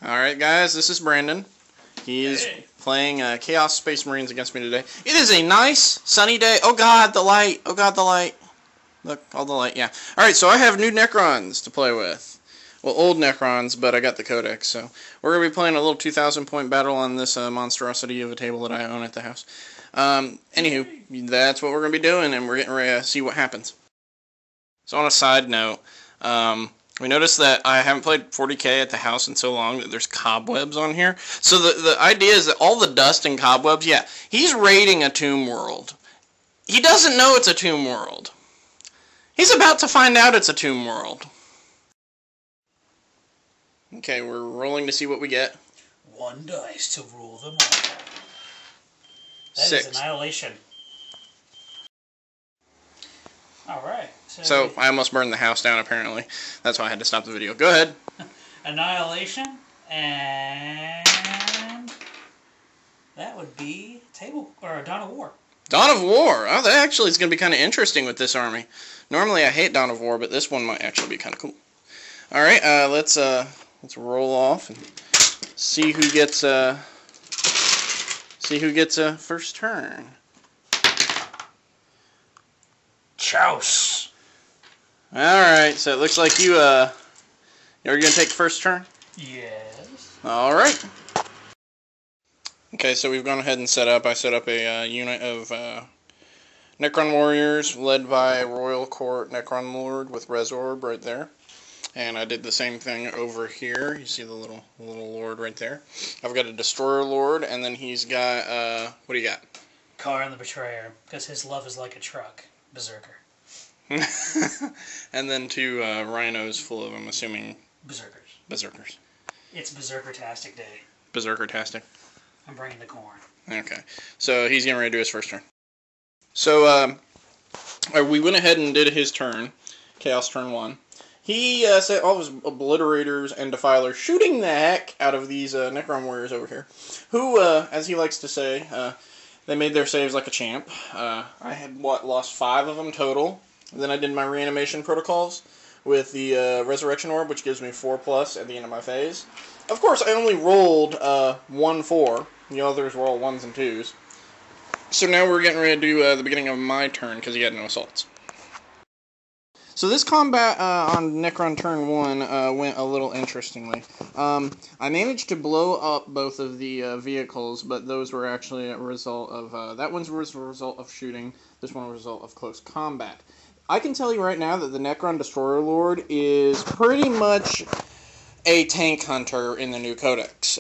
Alright guys, this is Brandon. He is playing Chaos Space Marines against me today. It is a nice, sunny day. Oh god, the light. Oh god, the light. Look, all the light, yeah. Alright, so I have new Necrons to play with. Well, old Necrons, but I got the Codex, so we're going to be playing a little 2,000 point battle on this monstrosity of a table that I own at the house. Anywho, that's what we're going to be doing, and we're getting ready to see what happens. So on a side note, we noticed that I haven't played 40k at the house in so long that there's cobwebs on here. So the idea is that all the dust and cobwebs, yeah, he's raiding a tomb world. He doesn't know it's a tomb world. He's about to find out it's a tomb world. Okay, we're rolling to see what we get. One dice to rule them all. That 6. is annihilation. Alright. So I almost burned the house down, apparently. That's why I had to stop the video. Go ahead. Annihilation, and that would be a Dawn of War. Dawn of War. Oh, that actually is going to be kind of interesting with this army. Normally I hate Dawn of War, but this one might actually be kind of cool. All right, let's roll off and see who gets first turn. Chouse. Alright, so it looks like you're going to take the first turn? Yes. Alright. Okay, so we've gone ahead and set up. I set up a unit of Necron warriors led by Royal Court Necron Lord with Resorb right there. And I did the same thing over here. You see the little lord right there. I've got a Destroyer Lord, and then he's got, what do you got? Kharn the Betrayer, because his love is like a truck. Berserker. And then 2 rhinos full of, I'm assuming, Berserkers. It's Berserker-tastic day. Berserker-tastic. I'm bringing the corn. Okay. So he's getting ready to do his first turn. So we went ahead and did his turn. Chaos turn 1. He set all of his Obliterators and Defilers shooting the heck out of these Necron warriors over here. Who, as he likes to say, they made their saves like a champ. I had, lost 5 of them total. And then I did my reanimation protocols with the Resurrection Orb, which gives me 4+ at the end of my phase. Of course, I only rolled 1-4. The others were all 1s and 2s. So now we're getting ready to do the beginning of my turn, because he had no assaults. So this combat on Necron turn 1 went a little interestingly. I managed to blow up both of the vehicles, but those were actually a result of... that one was a result of shooting, this one was a result of close combat. I can tell you right now that the Necron Destroyer Lord is pretty much a tank hunter in the new Codex.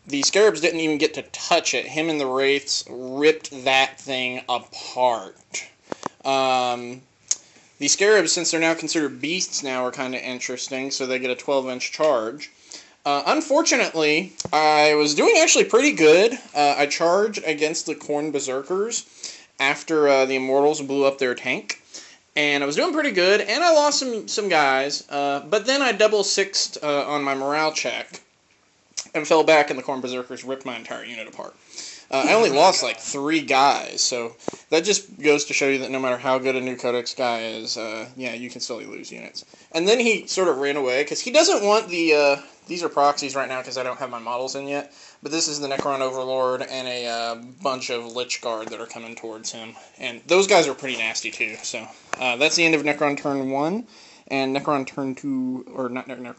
The Scarabs didn't even get to touch it. Him and the Wraiths ripped that thing apart. The Scarabs, since they're now considered beasts now, are kind of interesting, so they get a 12-inch charge. Unfortunately, I was doing actually pretty good. I charged against the Khorne Berserkers after the Immortals blew up their tank. And I was doing pretty good, and I lost some guys, but then I double-sixed on my morale check and fell back, and the Khorne Berserkers ripped my entire unit apart. I only lost like 3 guys, so that just goes to show you that no matter how good a new Codex guy is, yeah, you can still lose units. And then he sort of ran away, because he doesn't want the, these are proxies right now because I don't have my models in yet, but this is the Necron Overlord and a bunch of Lich Guard that are coming towards him. And those guys are pretty nasty too, so that's the end of Necron turn 1. And Necron turn 2, or not Necron,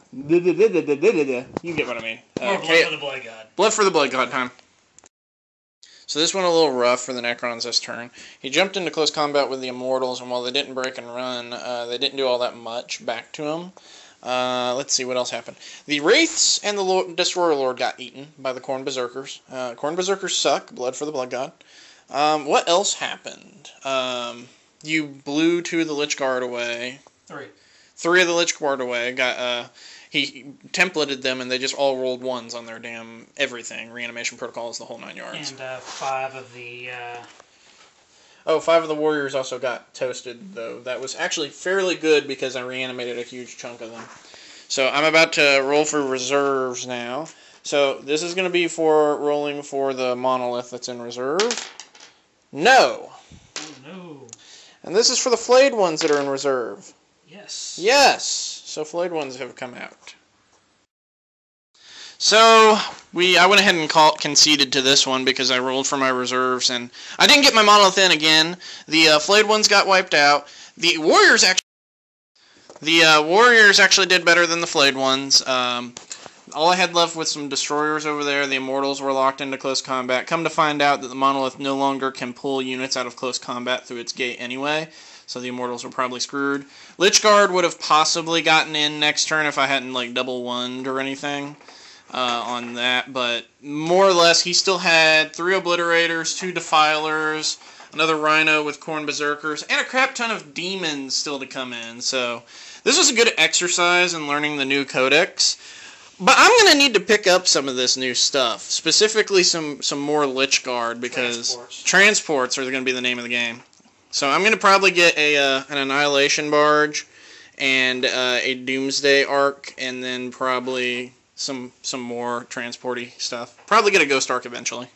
you get what I mean. Blood for the Blood God. Blood for the Blood God time. So this went a little rough for the Necrons this turn. He jumped into close combat with the Immortals, and while they didn't break and run, they didn't do all that much back to him. Let's see what else happened. The Wraiths and the Destroyer Lord got eaten by the Khorne Berserkers. Khorne Berserkers suck. Blood for the Blood God. What else happened? You blew 2 of the Lich Guard away. 3 of the Lich Guard away. He templated them, and they just all rolled 1s on their damn everything. Reanimation protocols, the whole 9 yards. And 5 of the... Oh, 5 of the warriors also got toasted, though. That was actually fairly good because I reanimated a huge chunk of them. So I'm about to roll for reserves now. So this is going to be for rolling for the monolith that's in reserve. No! Oh, no. And this is for the flayed ones that are in reserve. Yes. Yes! So flayed ones have come out. So I went ahead and conceded to this one because I rolled for my reserves, and I didn't get my monolith in again. The flayed ones got wiped out. The warriors actually did better than the flayed ones. All I had left was some destroyers over there. The immortals were locked into close combat. Come to find out that the monolith no longer can pull units out of close combat through its gate anyway, so the immortals were probably screwed. Lichguard would have possibly gotten in next turn if I hadn't like double one or anything on that, but more or less he still had 3 obliterators, 2 defilers, another rhino with corn berserkers, and a crap ton of demons still to come in. So this was a good exercise in learning the new Codex. But I'm going to need to pick up some of this new stuff, specifically some more Lichguard, because transports are going to be the name of the game. So I'm going to probably get an Annihilation Barge and a Doomsday Arc, and then probably some more transporty stuff. Probably get a Ghost Arc eventually.